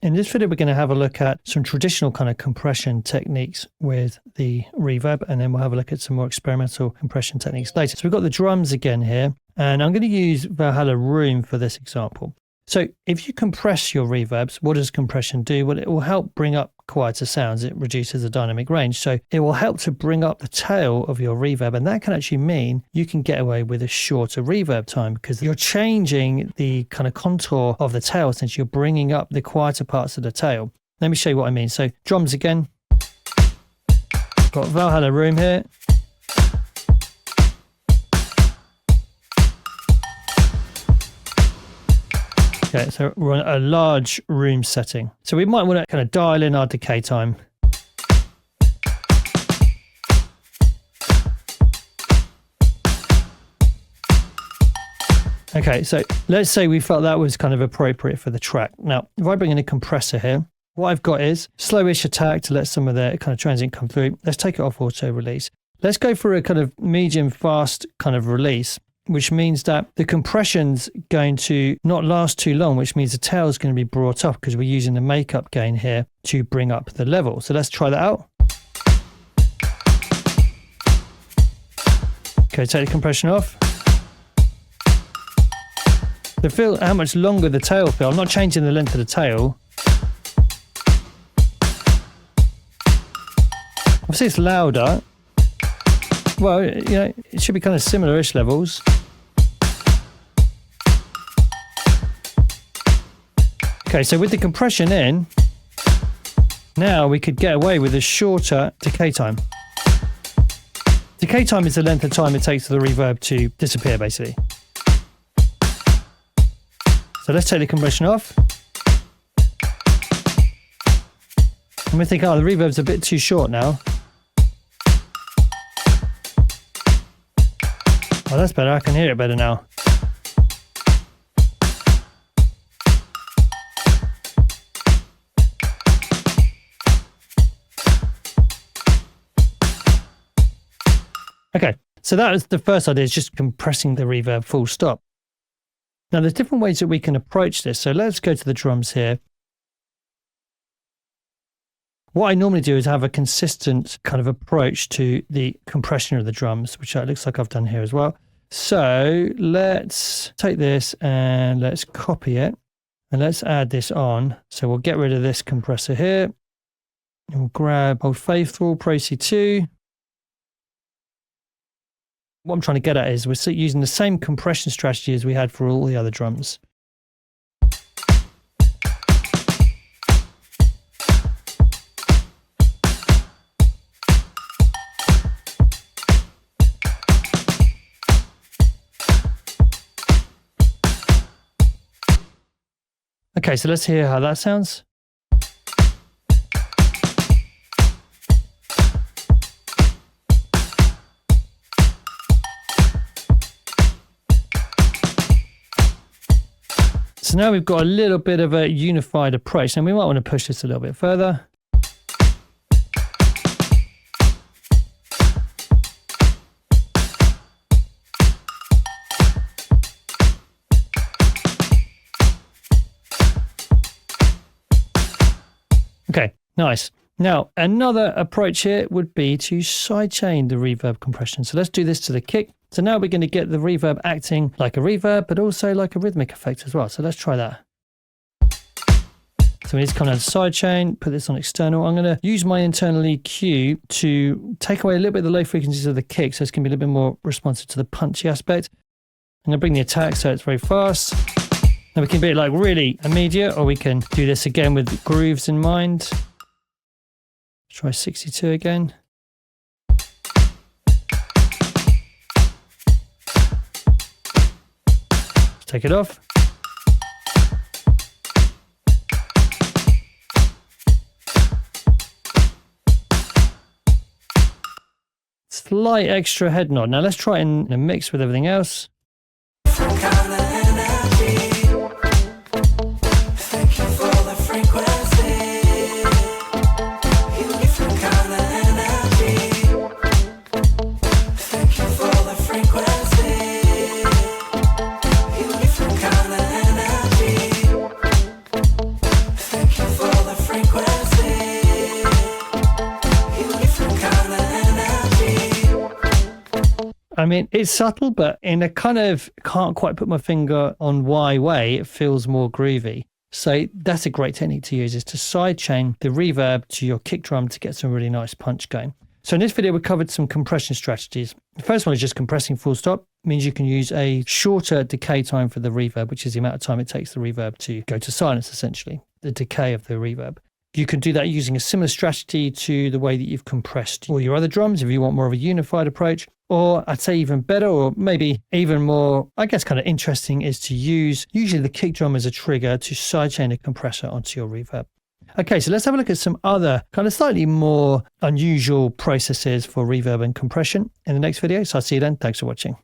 In this video, we're going to have a look at some traditional kind of compression techniques with the Reverb, and then we'll have a look at some more experimental compression techniques later. So we've got the drums again here, and I'm going to use Valhalla Room for this example. So if you compress your reverbs, what does compression do? Well, it will help bring up quieter sounds. It reduces the dynamic range. So it will help to bring up the tail of your reverb. And that can actually mean you can get away with a shorter reverb time because you're changing the kind of contour of the tail since you're bringing up the quieter parts of the tail. Let me show you what I mean. So drums again. Got Valhalla Room here. Okay, so we're on a large room setting. So we might want to kind of dial in our decay time. Okay, so let's say we felt that was kind of appropriate for the track. Now, if I bring in a compressor here, what I've got is slowish attack to let some of the kind of transient come through. Let's take it off auto release. Let's go for a kind of medium fast kind of release, which means that the compression's going to not last too long, which means the tail is going to be brought up because we're using the makeup gain here to bring up the level. So let's try that out. Okay, take the compression off. So feel how much longer the tail feels. I'm not changing the length of the tail. Obviously it's louder. Well, you know, it should be kind of similar-ish levels. Okay, so with the compression in, now we could get away with a shorter decay time. Decay time is the length of time it takes for the reverb to disappear, basically. So let's take the compression off. And we think, oh, the reverb's a bit too short now. Oh, that's better. I can hear it better now. Okay, so that was the first idea, is just compressing the reverb full stop. Now, there's different ways that we can approach this. So let's go to the drums here. What I normally do is have a consistent kind of approach to the compression of the drums, which it looks like I've done here as well. So let's take this and let's copy it and let's add this on. So we'll get rid of this compressor here. And we'll grab Old Faithful, Pro C2. What I'm trying to get at is we're using the same compression strategy as we had for all the other drums. Okay, so let's hear how that sounds. So now we've got a little bit of a unified approach, and we might want to push this a little bit further. Okay, nice. Now, another approach here would be to sidechain the reverb compression. So let's do this to the kick. So now we're going to get the reverb acting like a reverb, but also like a rhythmic effect as well. So let's try that. So we need to come down to sidechain, put this on external. I'm going to use my internal EQ to take away a little bit of the low frequencies of the kick, so it's going to be a little bit more responsive to the punchy aspect. I'm going to bring the attack so it's very fast. Now we can be like really immediate, or we can do this again with grooves in mind. Let's try 62 again. Let's take it off. Slight extra head nod. Now let's try it in a mix with everything else. I mean, it's subtle, but in a kind of can't quite put my finger on why way, it feels more groovy. So that's a great technique to use, is to sidechain the reverb to your kick drum to get some really nice punch going. So in this video, we covered some compression strategies. The first one is just compressing full stop. It means you can use a shorter decay time for the reverb, which is the amount of time it takes the reverb to go to silence, essentially, the decay of the reverb. You can do that using a similar strategy to the way that you've compressed all your other drums if you want more of a unified approach. Or I'd say even better, or maybe even more, I guess, kind of interesting, is to use usually the kick drum as a trigger to sidechain a compressor onto your reverb. Okay, so let's have a look at some other kind of slightly more unusual processes for reverb and compression in the next video. So I'll see you then. Thanks for watching.